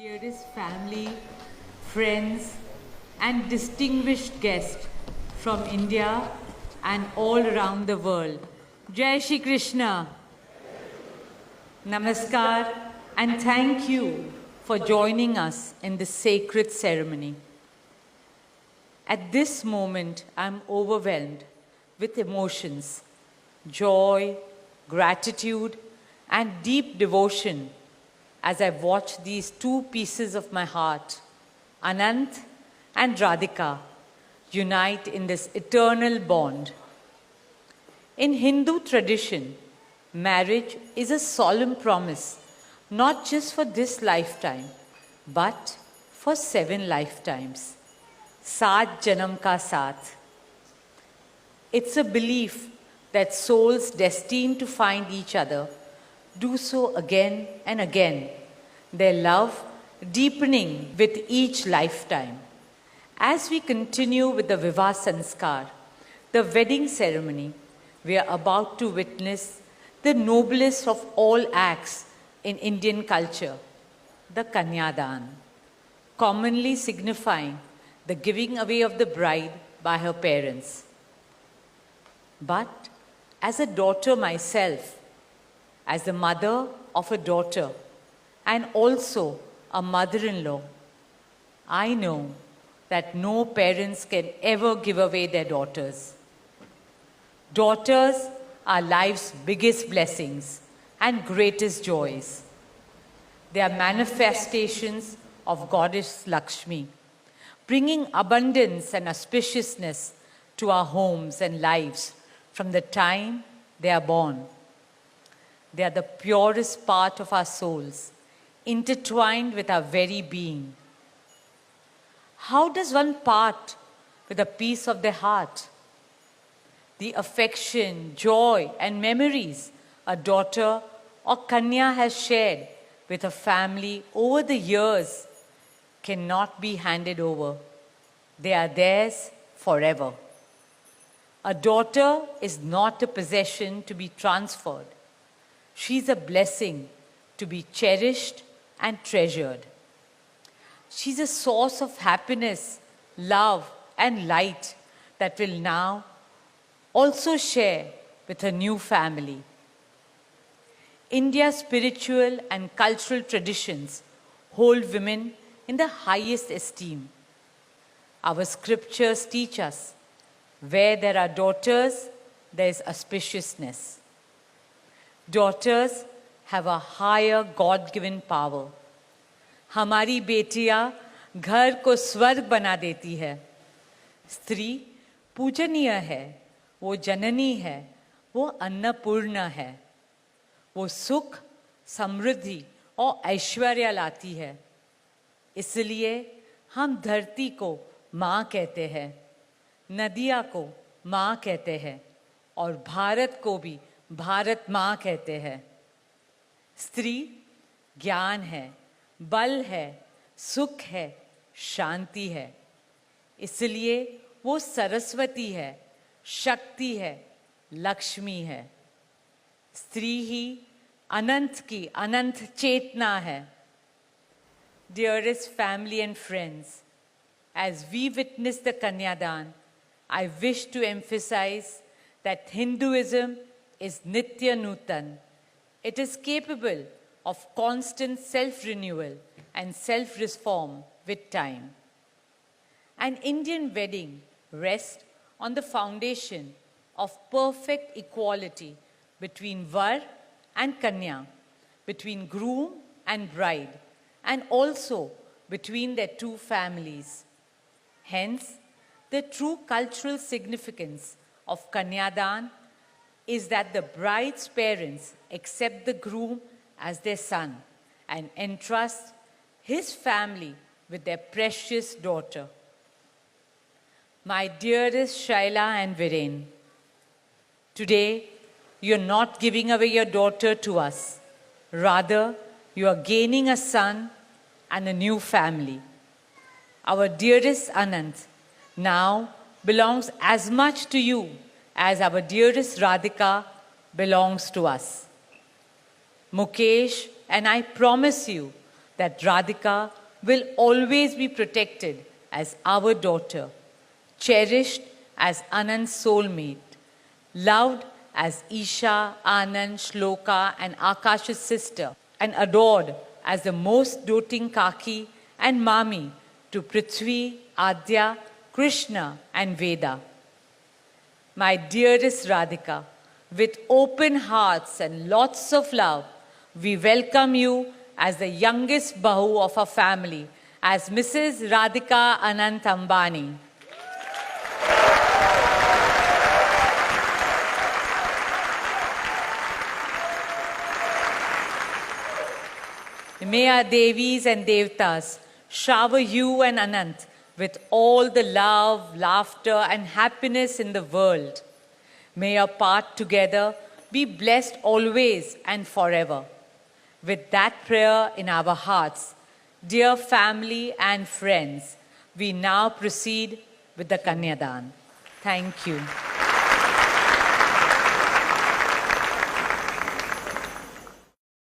Dearest family, friends, and distinguished guests from India and all around the world. Jai Shri Krishna. Namaskar, and thank you for joining us in this sacred ceremony. At this moment, I'm overwhelmed with emotions, joy, gratitude, and deep devotion as I watch these two pieces of my heart, Anant and Radhika, unite in this eternal bond. In Hindu tradition, marriage is a solemn promise, not just for this lifetime, but for 7 lifetimes. Saat Janam Ka Saath. It's a belief that souls destined to find each other do so again and again, their love deepening with each lifetime. As we continue with the Vivah Sanskar, the wedding ceremony, we are about to witness the noblest of all acts in Indian culture, the Kanyadan, commonly signifying the giving away of the bride by her parents. But as a daughter myself, as the mother of a daughter and also a mother-in-law, I know that no parents can ever give away their daughters. Daughters are life's biggest blessings and greatest joys. They are manifestations of Goddess Lakshmi, bringing abundance and auspiciousness to our homes and lives from the time they are born. They are the purest part of our souls, intertwined with our very being. How does one part with a piece of their heart? The affection, joy, and memories a daughter or Kanya has shared with her family over the years cannot be handed over. They are theirs forever. A daughter is not a possession to be transferred. She is a blessing to be cherished and treasured. She's a source of happiness, love, and light that will now also share with her new family. India's spiritual and cultural traditions hold women in the highest esteem. Our scriptures teach us, where there are daughters, there is auspiciousness. Daughters have a higher God-given power. हमारी बेटियां घर को स्वर्ग बना देती है. स्त्री पूजनीय है, वो जननी है, वो अन्नपूर्णा है. वो सुख, समृद्धि और ऐश्वर्य लाती है. इसलिए हम धरती को माँ कहते हैं, नदियाँ को माँ कहते हैं और भारत को भी भारत माँ कहते हैं. स्त्री ज्ञान है, बल है, सुख है, शांति है. इसलिए वो सरस्वती है, शक्ति है, लक्ष्मी है. स्त्री ही अनंत की अनंत चेतना है. Dearest family and friends, as we witness the Kanyadan, I wish to emphasize that Hinduism is Nitya Nutan. It is capable of constant self-renewal and self-reform with time. An Indian wedding rests on the foundation of perfect equality between Var and Kanya, between groom and bride, and also between their two families. Hence, the true cultural significance of Kanyadan is that the bride's parents accept the groom as their son and entrust his family with their precious daughter. My dearest Shaila and Viren, today you are not giving away your daughter to us. Rather, you are gaining a son and a new family. Our dearest Anant now belongs as much to you as our dearest Radhika belongs to us. Mukesh and I promise you that Radhika will always be protected as our daughter, cherished as Anand's soulmate, loved as Isha, Anand, Shloka and Akash's sister, and adored as the most doting Kaki and Mami to Prithvi, Adya, Krishna and Veda. My dearest Radhika, with open hearts and lots of love, we welcome you as the youngest Bahu of our family, as Mrs. Radhika Anant Ambani. May our Devis and Devtas shower you and Anant with all the love, laughter and happiness in the world. May your path together be blessed always and forever. With that prayer in our hearts, dear family and friends, we now proceed with the Kanyadan. Thank you.